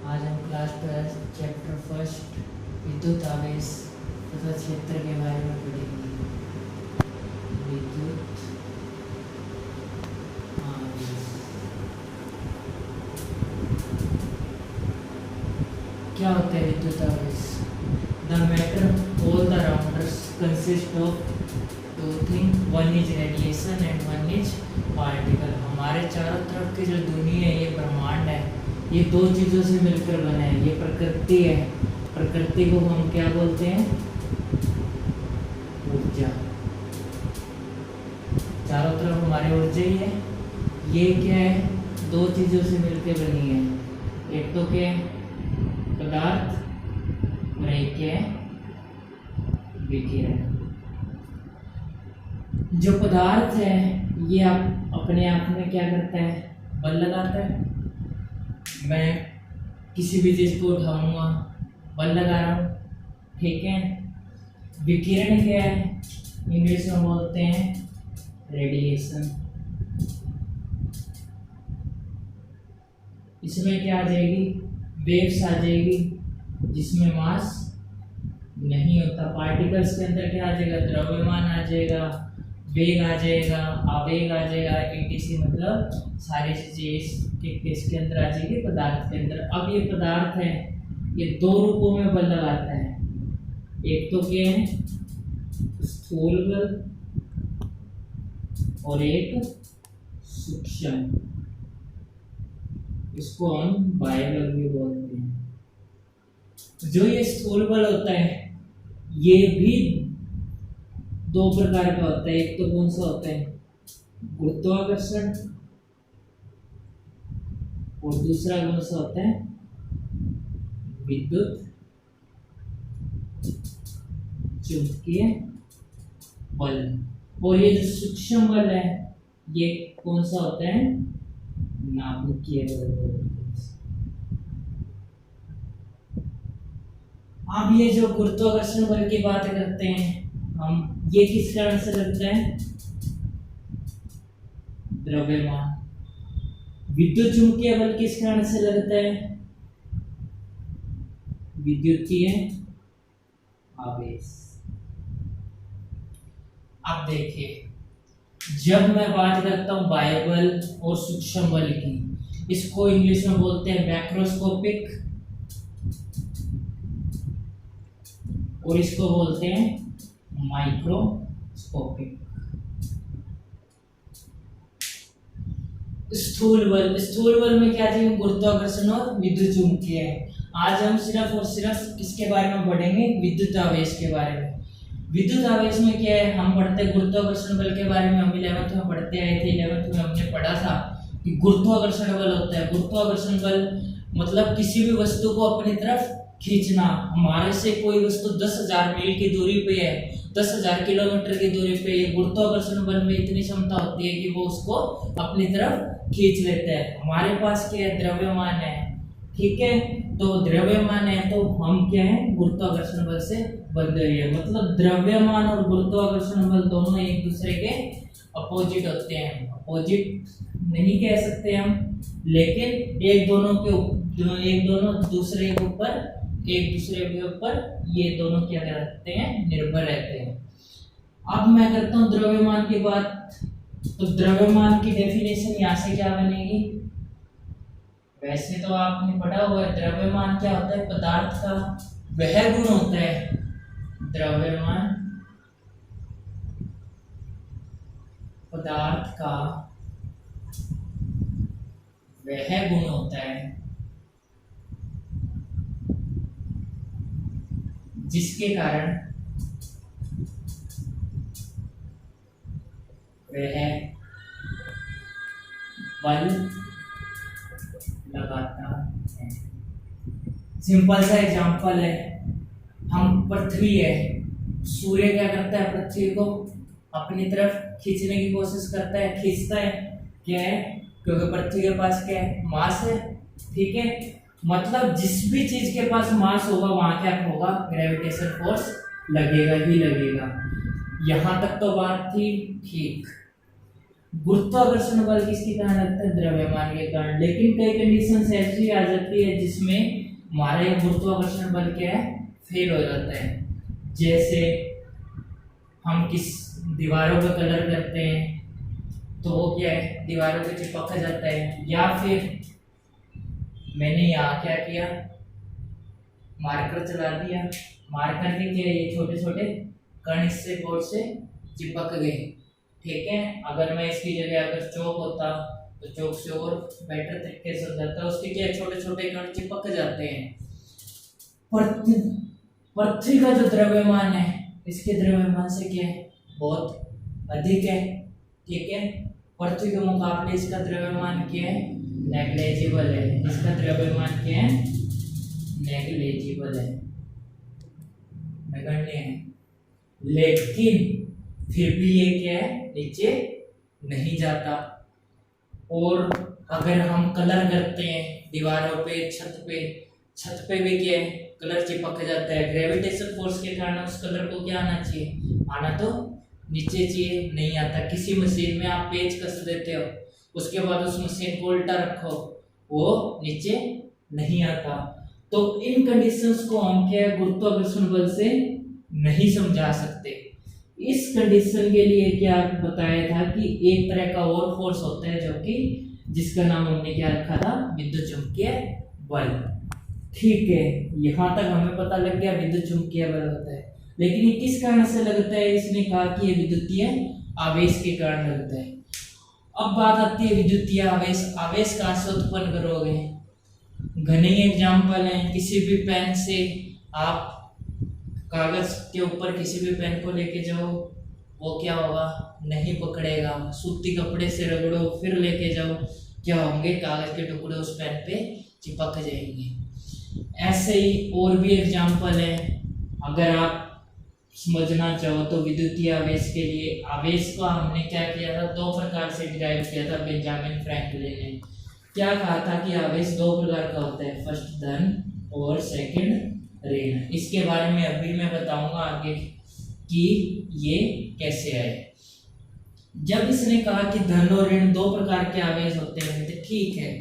आज हम class 12 chapter first विद्युत आवेश तथा क्षेत्र के बारे में पढ़ेंगे। विद्युत आवेश क्या होता है? विद्युत आवेश the matter all the rounders consist of two thing, one is radiation and one is particle. हमारे चारों तरफ की जो दुनिया है, ये ब्रह्मांड है, ये दो चीज़ों से मिलकर बना है। ये प्रकृति है, प्रकृति को हम क्या बोलते हैं? ऊर्जा। चारों तरफ हमारी ऊर्जा ही है। ये क्या है? दो चीज़ों से मिलकर बनी है। एक तो क्या है? पदार्थ, और एक क्या है? विकिरण। जो पदार्थ है ये अपने आप में क्या करता है? बल लगाता है। मैं किसी भी चीज को उठाऊंगा, बल लगा रहा हूँ, ठीक है। विकिरण क्या है? इंग्लिश में बोलते हैं रेडिएशन। इसमें क्या आ जाएगी? वेव्स आ जाएगी, जिसमें मास नहीं होता। पार्टिकल्स के अंदर क्या आ जाएगा? द्रव्यमान आ जाएगा, वेग आ जाएगा, आवेग आ जाएगा, etc। मतलब सारी चीजें इसके अंदर आ जाएगी, पदार्थ के अंदर। अब ये पदार्थ है, ये दो रूपों में बल लगाता है। एक तो क्या है? स्थूल बल, और एक सूक्ष्म। इसको हम बाह्य बल भी बोलते हैं। जो ये स्थूल बल होता है, ये भी दो प्रकार का होता है। एक तो कौन सा होता है? गुरुत्वाकर्षण, और दूसरा कौन सा होता है? विद्युत चुंबकीय बल। और ये जो सूक्ष्म बल है, ये कौन सा होता है? नाभिकीय बल। अब ये जो गुरुत्वाकर्षण बल की बात करते हैं हम, ये किस कारण से लगता है? द्रव्यमान। विद्युत चुंबकीय बल किस कारण से लगता है? विद्युतीय आवेश। अब देखिए, जब मैं बात करता हूं बाह्य बल और सूक्ष्म बल की, इसको इंग्लिश में बोलते हैं मैक्रोस्कोपिक, और इसको बोलते हैं माइक्रोस्कोपिक। स्थूल बल में क्या चाहिए? गुरुत्वाकर्षण और विद्युत चुंबकीय है। आज हम सिर्फ और सिर्फ किसके बारे में पढ़ेंगे? विद्युत आवेश के बारे में। विद्युत आवेश में क्या है? हम पढ़ते गुरुत्वाकर्षण बल के बारे में, हम 11th में पढ़ते आए थे। 11th में हमने पढ़ा था कि गुरुत्वाकर्षण बल होता है। गुरुत्वाकर्षण बल मतलब किसी भी वस्तु को अपनी तरफ खींचना। हमारे से कोई वस्तु 10,000 मील की दूरी पे है, 10,000 किलोमीटर की दूरी पे, ये गुरुत्वाकर्षण बल में इतनी क्षमता होती है कि वो उसको अपनी तरफ खींच लेता है। हमारे पास क्या है? द्रव्यमान है, ठीक है। तो द्रव्यमान है तो हम क्या है? गुरुत्वाकर्षण बल से बंध रही है। मतलब द्रव्यमान और गुरुत्वाकर्षण बल दोनों एक दूसरे के अपोजिट होते हैं। अपोजिट नहीं कह सकते हम, लेकिन एक दोनों दूसरे के ऊपर, एक दूसरे के ऊपर ये दोनों क्या करते हैं? निर्भर रहते हैं। अब मैं करता हूँ द्रव्यमान की बात। तो द्रव्यमान की डेफिनेशन यहाँ से क्या बनेगी? वैसे तो आपने पढ़ा हुआ है, द्रव्यमान क्या होता है? पदार्थ का वह गुण होता है। द्रव्यमान पदार्थ का वह गुण होता है जिसके कारण वह बल लगाता है। सिंपल सा एग्जांपल है, हम पृथ्वी है, सूर्य क्या करता है? पृथ्वी को अपनी तरफ खींचने की कोशिश करता है, खींचता है। क्या है? क्योंकि पृथ्वी के पास क्या है? मास है, ठीक है। मतलब जिस भी चीज के पास मास होगा, वहां क्या होगा? ग्रेविटेशन फोर्स लगेगा ही लगेगा। यहां तक तो बात थी ठीक। गुरुत्वाकर्षण बल किसके कारण लगता है? द्रव्यमान के कारण। लेकिन कई कंडीशंस ऐसी आ जाती है जिसमें हमारा ये गुरुत्वाकर्षण बल क्या है? फेल हो जाता है। जैसे हम किस दीवारों पे कलर करते हैं तो वो क्या है? दीवारों पे चिपक जाता है। या फिर मैंने यहाँ क्या किया, मार्कर चला दिया, मार्कर के क्या ये छोटे छोटे कण इससे बोर्ड से चिपक गए, ठीक है। अगर मैं इसकी जगह अगर चौक होता तो चौक से और बेटर तरीके से हो जाता। उसके क्या छोटे छोटे कण चिपक जाते हैं। पृथ्वी का जो द्रव्यमान है इसके द्रव्यमान से क्या है? बहुत अधिक है, ठीक है। पृथ्वी के मुकाबले इसका द्रव्यमान क्या है? नेग्लिजिबल है। इसका द्रव्यमान क्या है? नेग्लिजिबल है, नगण्य है। लेकिन फिर भी ये क्या है? नीचे नहीं जाता। और अगर हम कलर करते हैं दीवारों पे, छत पे भी क्या है? कलर चिपक जाता है। ग्रेविटेशन फोर्स के कारण उस कलर को क्या आना चाहिए? आना तो नीचे चाहिए, नहीं आता। किसी मशीन में आप पेच कस देते हो, उसके बाद उस मशीन को उल्टा रखो, वो नीचे नहीं आता। तो इन कंडीशंस को हम क्या है? गुरुत्वाकर्षण बल से नहीं समझा सकते। इस कंडीशन के लिए क्या बताया था कि एक तरह का और फोर्स होता है जो कि जिसका नाम हमने क्या रखा था? विद्युत चुंबकीय बल, ठीक है। यहाँ तक हमें पता लग गया विद्युत चुंबकीय बल होता है। लेकिन ये किस कारण से लगता है? इसने कहा कि ये विद्युतीय आवेश के कारण लगता है। अब बात आती है विद्युतीय आवेश। आवेश कहाँ से उत्पन्न करोगे? घने एग्जाम्पल हैं। किसी भी पेन से आप कागज के ऊपर किसी भी पेन को लेके जाओ, वो क्या होगा? नहीं पकड़ेगा। सूती कपड़े से रगड़ो फिर लेके जाओ, क्या होंगे? कागज के टुकड़े उस पेन पे चिपक जाएंगे। ऐसे ही और भी एग्जाम्पल है। अगर आप समझना चाहो तो विद्युतीय आवेश के लिए आवेश को हमने क्या किया था? दो प्रकार से डिराइव किया था। बेंजामिन फ्रैंकलिन ने क्या कहा था कि आवेश दो प्रकार का होता है, फर्स्ट धन और सेकंड ऋण। इसके बारे में अभी मैं बताऊंगा आगे कि ये कैसे आए। जब इसने कहा कि धन और ऋण दो प्रकार के आवेश होते हैं तो ठीक है,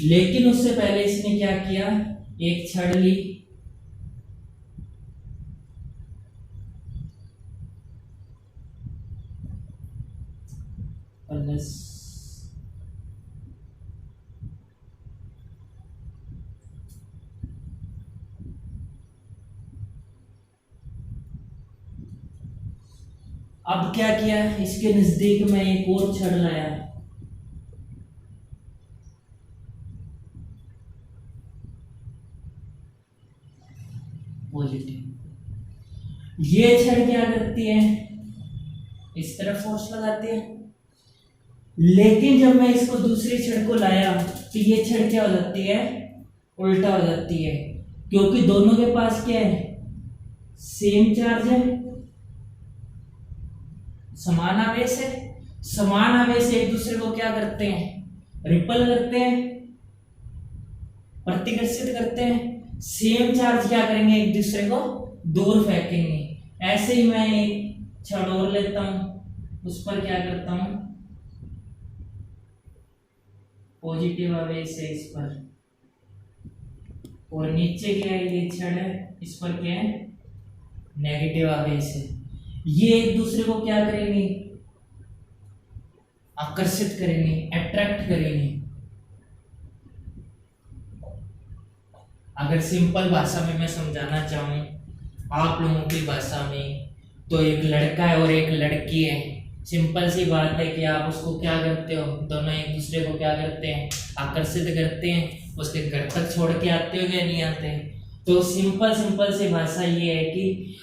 लेकिन उससे पहले इसने क्या किया? एक छड़ ली, अब क्या किया? इसके नजदीक में एक और छड़ लाया, पॉजिटिव। ये छड़ क्या करती है? इस तरफ फोर्स लगाती है। लेकिन जब मैं इसको दूसरी छड़ को लाया तो ये छड़ क्या हो जाती है? उल्टा हो जाती है, क्योंकि दोनों के पास क्या है? सेम चार्ज है, समान आवेश है। समान आवेश एक दूसरे को क्या करते हैं? रिपल करते हैं, प्रतिकर्षित करते हैं। सेम चार्ज क्या करेंगे? एक दूसरे को दूर फेंकेंगे। ऐसे ही मैं एक छड़ और लेता हूं, उस पर क्या करता हूं? पॉजिटिव आवेश है इस पर, और नीचे क्या है? ये छड़ है, इस पर क्या है? नेगेटिव आवेश है। ये एक दूसरे को क्या करेंगे? आकर्षित करेंगे, अट्रैक्ट करेंगे। अगर सिंपल भाषा में मैं समझाना चाहूं आप लोगों की भाषा में, तो एक लड़का है और एक लड़की है। सिंपल सी बात है कि आप उसको क्या करते हो? दोनों एक दूसरे को क्या करते हैं? आकर्षित करते हैं। उसके घर तक छोड़ के आते हो या नहीं आते? तो सिंपल सी भाषा ये है कि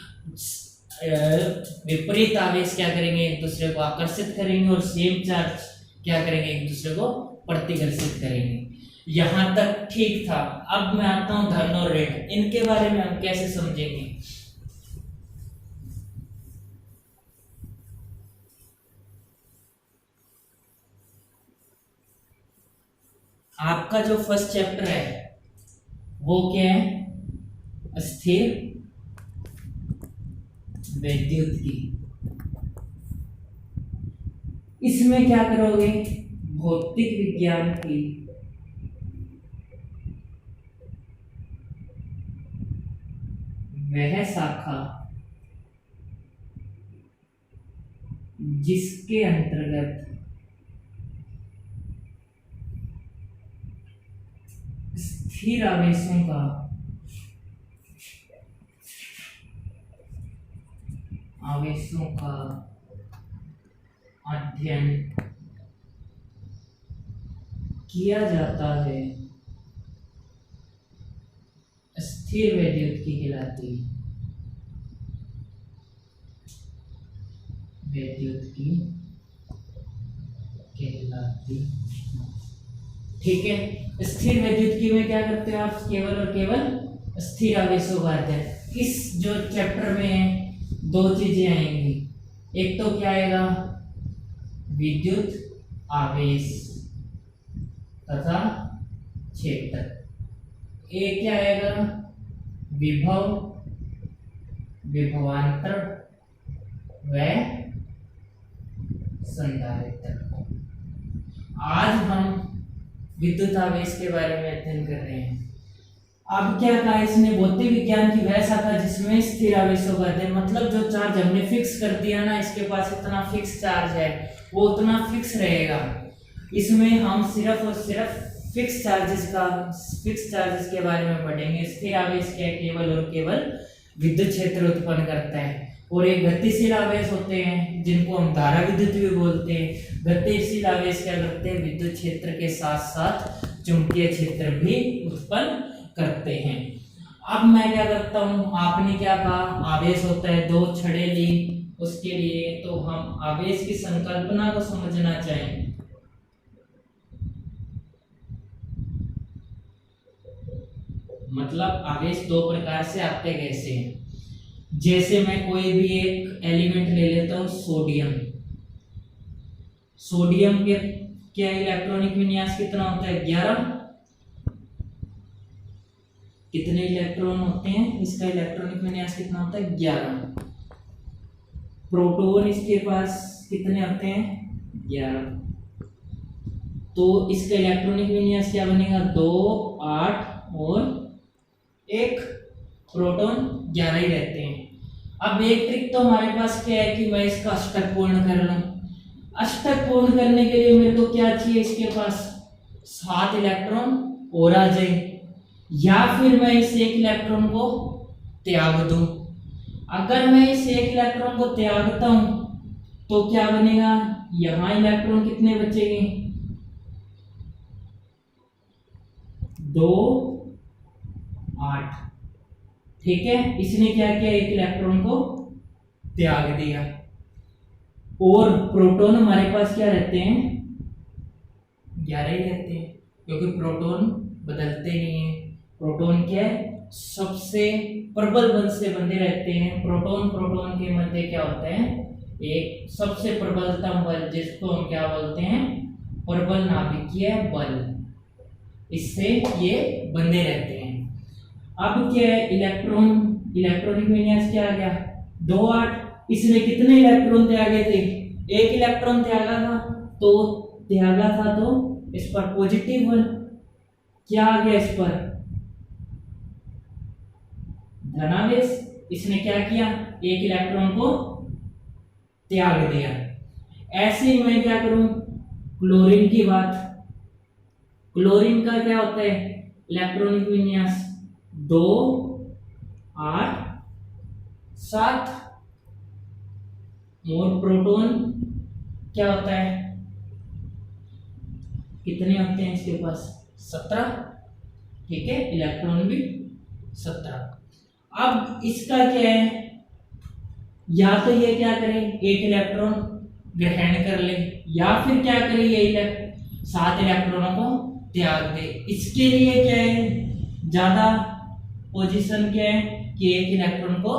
विपरीत आवेश क्या करेंगे? एक दूसरे को आकर्षित करेंगे, और सेम चार्ज क्या करेंगे? एक दूसरे को प्रतिकर्षित करेंगे। यहां तक ठीक था। अब मैं आता हूं धन और ऋण। इनके बारे में हम कैसे समझेंगे? आपका जो फर्स्ट चैप्टर है वो क्या है? स्थिर विद्युत की। इसमें क्या करोगे, भौतिक विज्ञान की वह शाखा जिसके अंतर्गत स्थिर आवेशों का अध्ययन किया जाता है, स्थिर वैद्युतिकी कहलाती है। ठीक है। स्थिर वैद्युतिकी में क्या करते हो आप, केवल और केवल स्थिर आवेशों का अध्ययन। इस जो चैप्टर में दो चीजें आएंगी, एक तो क्या आएगा, विद्युत आवेश तथा क्षेत्र, एक क्या आएगा, विभव, विभवांतर व संधारित्र। आज हम विद्युत आवेश के बारे में अध्ययन कर रहे हैं। अब क्या कहा इसने, भौतिक विज्ञान की वह शाखा जिसमें स्थिर आवेशों का अध्ययन, मतलब जो चार्ज हमने फिक्स कर दिया ना, इसके पास इतना फिक्स चार्ज है, वो उतना फिक्स रहेगा। इसमें हम सिर्फ और सिर्फ फिक्स चार्जेस के बारे में पढ़ेंगे। स्थिर आवेश क्या है, केवल और केवल विद्युत क्षेत्र उत्पन्न करता है, और एक गतिशील आवेश होते हैं जिनको हम धारा विद्युत भी बोलते हैं। गतिशील आवेश क्या करते हैं, विद्युत क्षेत्र के साथ साथ चुंबकीय क्षेत्र भी उत्पन्न करते हैं। अब मैं क्या करता हूँ, आपने क्या कहा, आवेश होता है, दो छड़ें ली, उसके लिए तो हम आवेश की संकल्पना को समझना चाहें। मतलब आवेश दो प्रकार से आते कैसे हैं, जैसे मैं कोई भी एक एलिमेंट ले लेता हूं, सोडियम के क्या इलेक्ट्रॉनिक विन्यास कितना होता है, 11। कितने इलेक्ट्रॉन होते हैं, इसका इलेक्ट्रॉनिक विन्यास कितना होता है, 11। प्रोटॉन इसके पास कितने होते हैं, 11। तो इसका इलेक्ट्रॉनिक विन्यास क्या बनेगा, 2, 8 और 1। प्रोटॉन 11 ही रहते हैं। अब एक ट्रिक तो हमारे पास क्या है कि मैं इसका अष्टक पूर्ण कर लूं। अष्टक पूर्ण करने के लिए मेरे को क्या चाहिए, इसके पास 7 इलेक्ट्रॉन और आ जाए, या फिर मैं इस एक इलेक्ट्रॉन को त्याग दूं। अगर मैं इस एक इलेक्ट्रॉन को त्यागता हूं तो क्या बनेगा, यहां इलेक्ट्रॉन कितने बचेंगे, 2, 8। ठीक है, इसने क्या किया, एक इलेक्ट्रॉन को त्याग दिया। और प्रोटॉन हमारे पास क्या रहते हैं, 11 ही रहते हैं, क्योंकि प्रोटॉन बदलते नहीं है। प्रोटॉन क्या है, सबसे प्रबल बल से बंधे रहते हैं। प्रोटॉन के मध्य क्या होता है, एक सबसे प्रबलतम बल, जिसको हम क्या बोलते हैं, प्रबल नाभिकीय बल, इससे ये बंधे रहते हैं। अब क्या है, इलेक्ट्रॉनिक विन्यास क्या आ गया, 2, 8। इसने कितने इलेक्ट्रॉन त्यागे थे, एक इलेक्ट्रॉन त्यागा था, तो इस पर पॉजिटिव बल क्या आ गया, इस पर धनावेश। इसने क्या किया, एक इलेक्ट्रॉन को त्याग दिया। ऐसे ही मैं क्या करूं, क्लोरीन की बात, क्लोरीन का क्या होता है, इलेक्ट्रॉनिक विन्यास 2, 8, 7। और प्रोटॉन क्या होता है, कितने होते हैं इसके पास, 17। ठीक है, इलेक्ट्रॉन भी 17। अब इसका क्या है, या तो ये क्या करे, एक इलेक्ट्रॉन ग्रहण कर ले, या फिर क्या करे, ये 7 इलेक्ट्रॉनों को त्याग दे। इसके लिए क्या है, ज्यादा पोजीशन क्या है कि एक इलेक्ट्रॉन को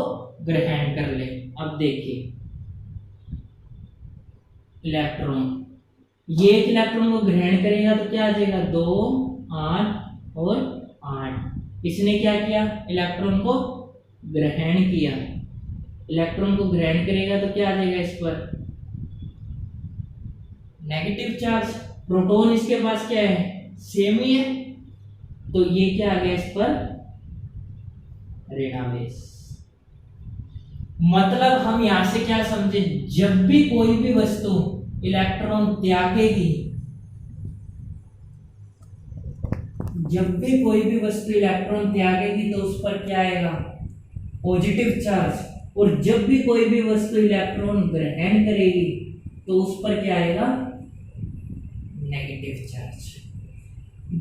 ग्रहण कर ले। अब देखिए, ये एक इलेक्ट्रॉन को ग्रहण करेगा तो क्या आ जाएगा, 2, 8 और 8। इसने क्या किया, इलेक्ट्रॉन को ग्रहण किया। इलेक्ट्रॉन को ग्रहण करेगा तो क्या आ जाएगा, इस पर नेगेटिव चार्ज। प्रोटॉन इसके पास क्या है, सेम ही है, तो ये क्या आ गया इस पर, ऋणावेश। मतलब हम यहां से क्या समझे, जब भी कोई भी वस्तु इलेक्ट्रॉन त्यागेगी, जब भी कोई भी वस्तु इलेक्ट्रॉन त्यागेगी तो उस पर क्या आएगा, पॉजिटिव चार्ज। और जब भी कोई भी वस्तु इलेक्ट्रॉन ग्रहण करेगी तो उस पर क्या आएगा, नेगेटिव चार्ज।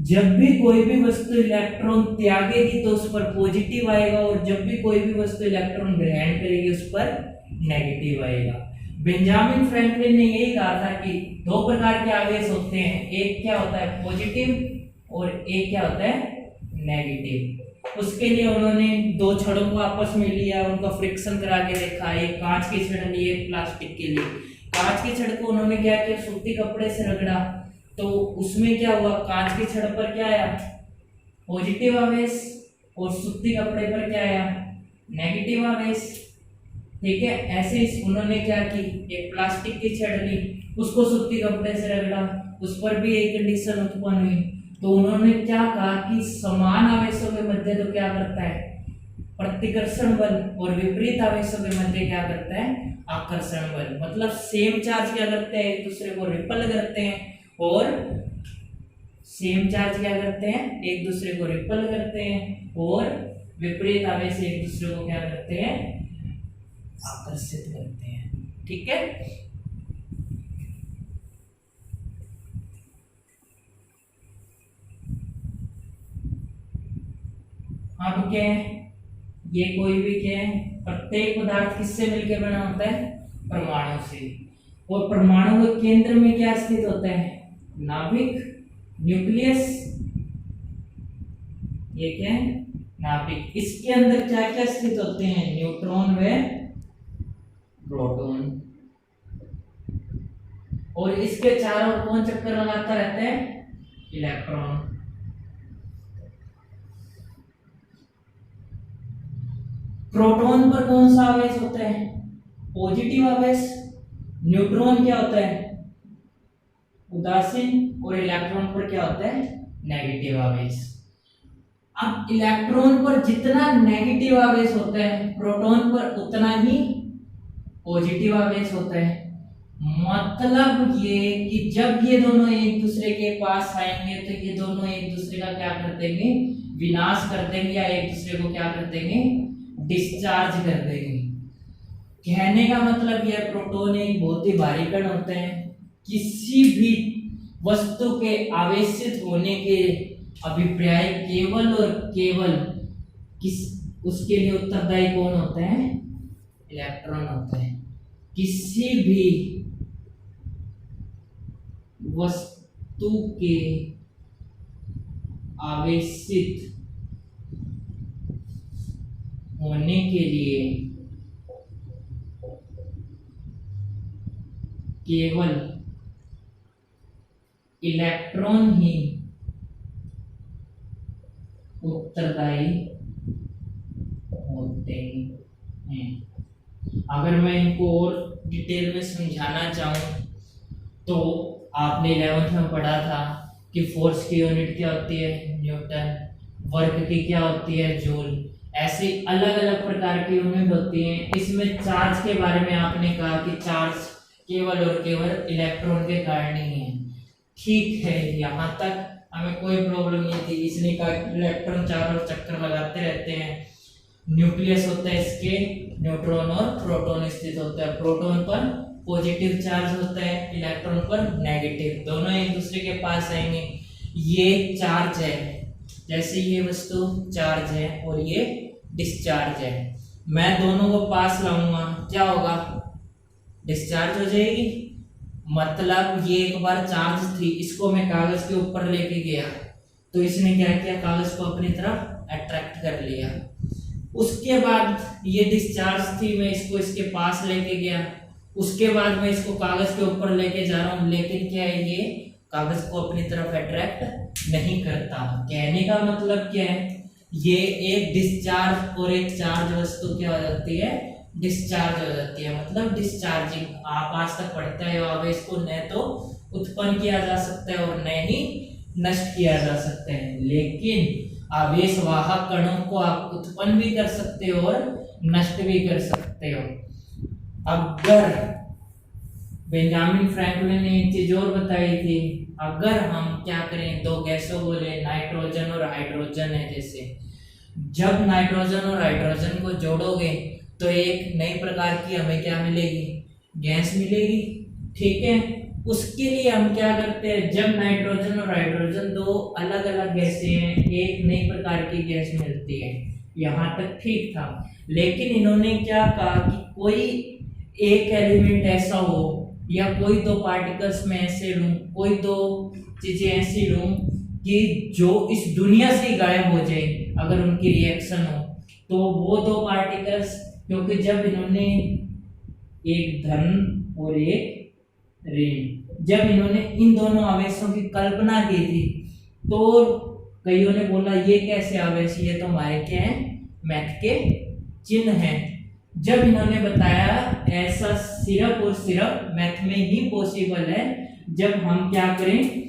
जब भी कोई भी वस्तु इलेक्ट्रॉन त्यागेगी तो उस पर पॉजिटिव आएगा, और जब भी कोई भी वस्तु इलेक्ट्रॉन ग्रहण करेगी उस पर नेगेटिव आएगा। बेंजामिन फ्रैंकलिन ने यही कहा था कि दो प्रकार के आवेश होते हैं, एक क्या होता है पॉजिटिव और एक क्या होता है नेगेटिव। उसके लिए उन्होंने दो छड़ों को आपस में लिया, उनका फ्रिक्शन करा के देखा, एक कांच की छड़ ली, एक प्लास्टिक के लिए। कांच की छड़ को उन्होंने क्या किया, सूती कपड़े से रगड़ा, तो उसमें क्या हुआ, कांच की छड़ पर क्या आया, पॉजिटिव आवेश, और सूती कपड़े पर क्या आया, नेगेटिव आवेश। ठीक है, ऐसे उन्होंने क्या की, एक प्लास्टिक की छड़ ली, उसको सूती कपड़े से रगड़ा, उस पर भी एक कंडीशन उत्पन्न हुई। तो उन्होंने क्या कहा कि समान आवेशों के मध्य तो क्या करता है, प्रतिकर्षण बल, और विपरीत आवेशों के मध्य क्या करता है, आकर्षण बल। मतलब सेम चार्ज क्या करते हैं, एक दूसरे को रिपल करते हैं, और सेम चार्ज क्या करते हैं, एक दूसरे को रिपल करते हैं, और विपरीत आवेश एक दूसरे को क्या करते हैं, आकर्षित करते हैं। ठीक है, अब क्या है, ये कोई भी क्या है, प्रत्येक पदार्थ किससे मिलकर बना होता है, परमाणु से। और परमाणु के केंद्र में क्या स्थित होता है, नाभिक, न्यूक्लियस। ये क्या है, नाभिक। इसके अंदर क्या क्या स्थित होते हैं, न्यूट्रॉन व प्रोटॉन। और इसके चारों ओर कौन चक्कर लगाता रहता है, इलेक्ट्रॉन। प्रोटॉन पर कौन सा आवेश होता है, पॉजिटिव आवेश। न्यूट्रॉन क्या होता है, उदासीन, और इलेक्ट्रॉन पर क्या होता है, नेगेटिव आवेश। अब इलेक्ट्रॉन पर जितना नेगेटिव आवेश होता है, प्रोटॉन पर उतना ही पॉजिटिव आवेश होता है। मतलब ये कि जब ये दोनों एक दूसरे के पास आएंगे तो ये दोनों एक दूसरे का क्या कर देंगे, विनाश कर देंगे, या एक दूसरे को क्या कर देंगे, डिस्चार्ज कर देंगे। कहने का मतलब यह, प्रोटॉन एक बहुत ही भारी कण होते हैं, किसी भी वस्तु के आवेशित होने के अभिप्राय केवल और केवल किस उसके लिए उत्तरदायी कौन होते हैं, इलेक्ट्रॉन होते हैं। किसी भी वस्तु के आवेशित होने के लिए केवल इलेक्ट्रॉन ही उत्तरदायी होते हैं। अगर मैं इनको और डिटेल में समझाना चाहूं तो आपने 11th में पढ़ा था कि फोर्स की यूनिट क्या होती है, न्यूटन, वर्क की क्या होती है, जूल। ऐसे अलग अलग प्रकार की यूनिट होती हैं। इसमें चार्ज के बारे में आपने कहा कि चार्ज केवल और केवल इलेक्ट्रॉन के कारण ही है। ठीक है, यहाँ तक हमें कोई प्रॉब्लम नहीं थी। इसने कहा इलेक्ट्रॉन चारों चक्कर लगाते रहते हैं। न्यूक्लियस होता है इसके, न्यूट्रॉन और प्रोटॉन स्थित होता है। प्रोटॉन पर पॉजिटिव चार्ज होता है, इलेक्ट्रॉन पर नेगेटिव। दोनों एक दूसरे के पास आएंगे। ये चार्ज है, जैसे ये वस्तु चार्ज है और ये डिस्चार्ज है। मैं दोनों को पास लाऊंगा, क्या होगा, डिस्चार्ज हो जाएगी। मतलब ये एक बार चार्ज थी, इसको मैं कागज के ऊपर लेके गया तो इसने क्या किया, कागज को अपनी तरफ अट्रैक्ट कर लिया। उसके बाद ये डिस्चार्ज थी, मैं इसको इसके पास लेके गया। उसके बाद मैं इसको कागज के ऊपर लेके जा रहा हूँ, लेकिन क्या है, ये कागज को अपनी तरफ अट्रैक्ट नहीं करता। कहने का मतलब क्या है, ये एक डिस्चार्ज और एक चार्ज वस्तु क्या हो जाती है, डिस्चार्ज हो जाती है। मतलब डिस्चार्जिंग। आप आज तक पढ़ते हो आवेश को, न तो उत्पन्न किया जा सकता है और न ही नष्ट किया जा सकता है। लेकिन आवेश वाहक कणों को आप उत्पन्न भी कर सकते हो और नष्ट भी कर सकते हो। अगर बेंजामिन फ्रैंकलिन ने एक चीज और बताई थी, अगर हम क्या करें, दो गैसों को ले, नाइट्रोजन और हाइड्रोजन है जैसे, जब नाइट्रोजन और हाइड्रोजन को जोड़ोगे तो एक नई प्रकार की हमें क्या मिलेगी, गैस मिलेगी। ठीक है, उसके लिए हम क्या करते हैं, जब नाइट्रोजन और हाइड्रोजन दो अलग अलग गैसें हैं, एक नई प्रकार की गैस मिलती है। यहाँ तक ठीक था, लेकिन इन्होंने क्या कहा कि कोई एक एलिमेंट ऐसा हो या कोई दो पार्टिकल्स में ऐसे लूं, कोई दो चीजें ऐसी लूं कि जो इस दुनिया से गायब हो जाए अगर उनकी रिएक्शन हो, तो वो दो पार्टिकल्स, क्योंकि जब इन्होंने एक धन और एक ऋण, जब इन्होंने इन दोनों आवेशों की कल्पना की थी तो कईयों ने बोला ये कैसे आवेश, ये तो हमारे क्या है, मैथ के चिन्ह हैं। जब इन्होंने बताया ऐसा सिर्फ और सिर्फ मैथ में ही पॉसिबल है, जब हम क्या करें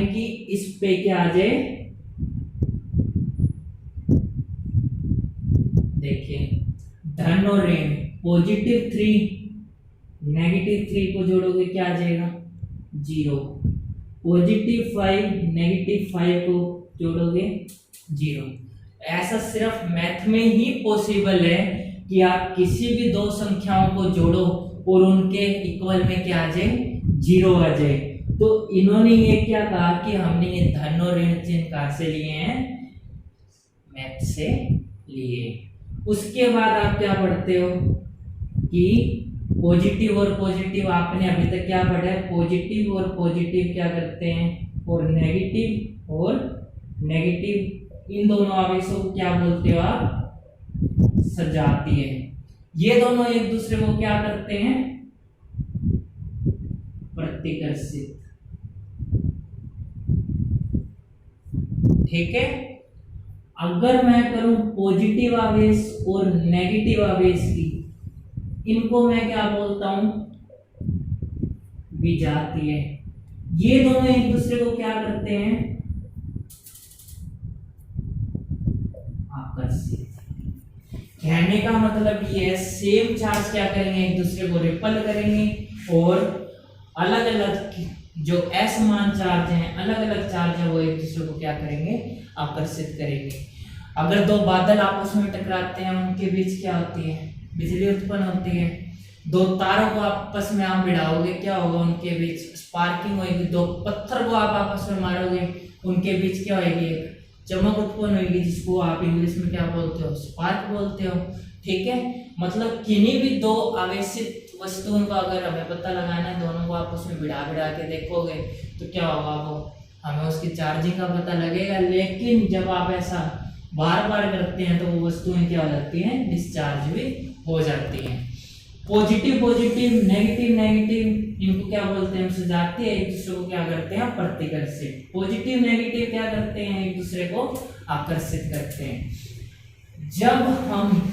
कि इस पे क्या आ जाए, देखिए धन और ऋण, +3 -3 को जोड़ोगे क्या आ जाएगा, 0। +5 -5 को जोड़ोगे 0। ऐसा सिर्फ मैथ में ही पॉसिबल है कि आप किसी भी दो संख्याओं को जोड़ो और उनके इक्वल में क्या आ जाए, 0 आ जाए। तो इन्होंने ये क्या कहा कि हमने ये धन और ऋण चिन्ह कहां से लिए हैं, मैथ से लिए। उसके बाद आप क्या पढ़ते हो कि पॉजिटिव और पॉजिटिव, आपने अभी तक क्या पढ़ा है, पॉजिटिव और पॉजिटिव क्या करते हैं, और नेगेटिव और नेगेटिव, इन दोनों आवेशों को क्या बोलते हो आप, सजाती है। ये दोनों एक दूसरे को क्या करते हैं, प्रतिकर्षित। ठीक है, अगर मैं करूं पॉजिटिव आवेश और नेगेटिव आवेश की, इनको मैं क्या बोलता हूं, विजातीय। ये दोनों एक दूसरे को क्या करते हैं, आकर्षित। कहने का मतलब ये है, सेम चार्ज क्या करेंगे, एक दूसरे को रिपल करेंगे, और अलग अलग जो असमान चार्ज हैं, अलग अलग चार्ज है, वो एक दूसरे को क्या करेंगे, आकर्षित करेंगे। अगर दो बादल आपस में टकराते हैं, उनके बीच क्या होती है, बिजली उत्पन्न होती है। दो तारों को आपस में आप भिड़ाओगे, क्या होगा, उनके बीच स्पार्किंग होगी। दो पत्थर को आप आपस में मारोगे, उनके बीच क्या होगी, चमक उत्पन्न होगी, जिसको आप इंग्लिश में क्या बोलते हो, स्पार्क बोलते हो। ठीक है, मतलब किन्हीं भी दो आवेशित वस्तुओं का अगर हमें पता लगाना है, दोनों को आप उसमें भिड़ा के देखोगे तो क्या होगा, वो हमें उसकी चार्जिंग का पता लगेगा। लेकिन जब आप ऐसा बार बार करते हैं तो वो वस्तुएं क्या हो जाती हैं, डिस्चार्ज भी हो जाती हैं। पॉजिटिव पॉजिटिव, नेगेटिव नेगेटिव, इनको क्या बोलते हैं, सजाती है, एक दूसरे को क्या करते हैं, प्रतिकर्षित। पॉजिटिव नेगेटिव क्या करते हैं, एक दूसरे को आकर्षित करते हैं। जब हम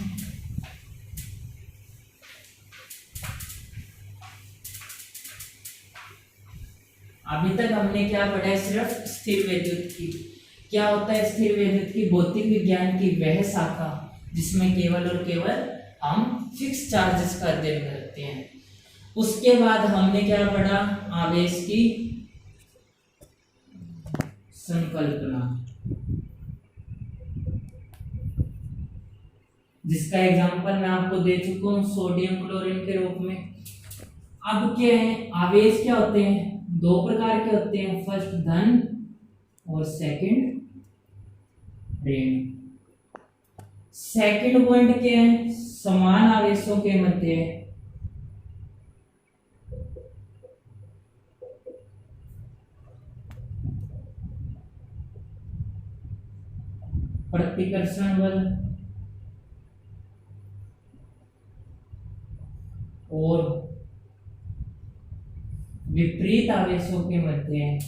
अभी तक हमने क्या पढ़ा है, सिर्फ स्थिर वैद्युत की। क्या होता है स्थिर वैद्युत की, भौतिक विज्ञान की वह शाखा जिसमें केवल और केवल हम फिक्स चार्जेस का अध्ययन करते हैं। उसके बाद हमने क्या पढ़ा, आवेश की संकल्पना, जिसका एग्जांपल मैं आपको दे चुका हूं सोडियम क्लोरीन के रूप में। अब क्या है, आवेश क्या होते हैं, दो प्रकार के होते हैं, फर्स्ट धन और सेकंड ऋण। सेकंड पॉइंट क्या है, समान आवेशों के मध्य प्रतिकर्षण बल और विपरीत आवेशों के मध्य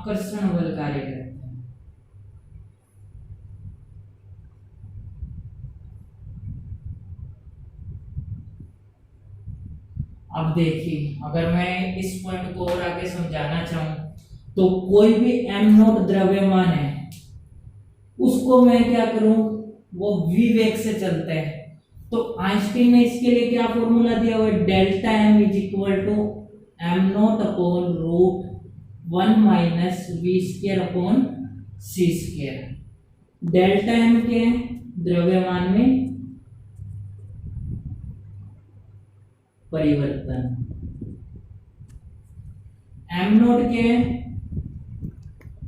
आकर्षण बल कार्य करता है। अब देखिए, अगर मैं इस पॉइंट को और आगे समझाना चाहूं तो कोई भी m नॉट द्रव्यमान है उसको मैं क्या करूं, वो v वेग से चलता है। तो आइंस्टीन ने इसके लिए क्या फॉर्मूला दिया हुआ है, delta m is equal to m nought upon root 1 minus v square upon c square. Delta m क्या है, द्रव्यमान में परिवर्तन, एम नॉट क्या है,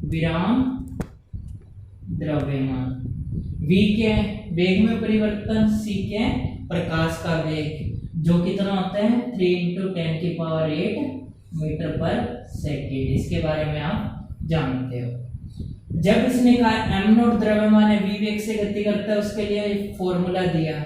विराम द्रव्यमान, v क्या है, वेग में परिवर्तन, c क्या है, प्रकाश का वेग, जो कितना होता है 3 × 10⁸ मीटर पर सेकेंड। इसके बारे में आप जानते हो। जब इसने कहा m नॉट द्रव्यमान है, v वेग से गति करता है, उसके लिए फॉर्मूला दिया।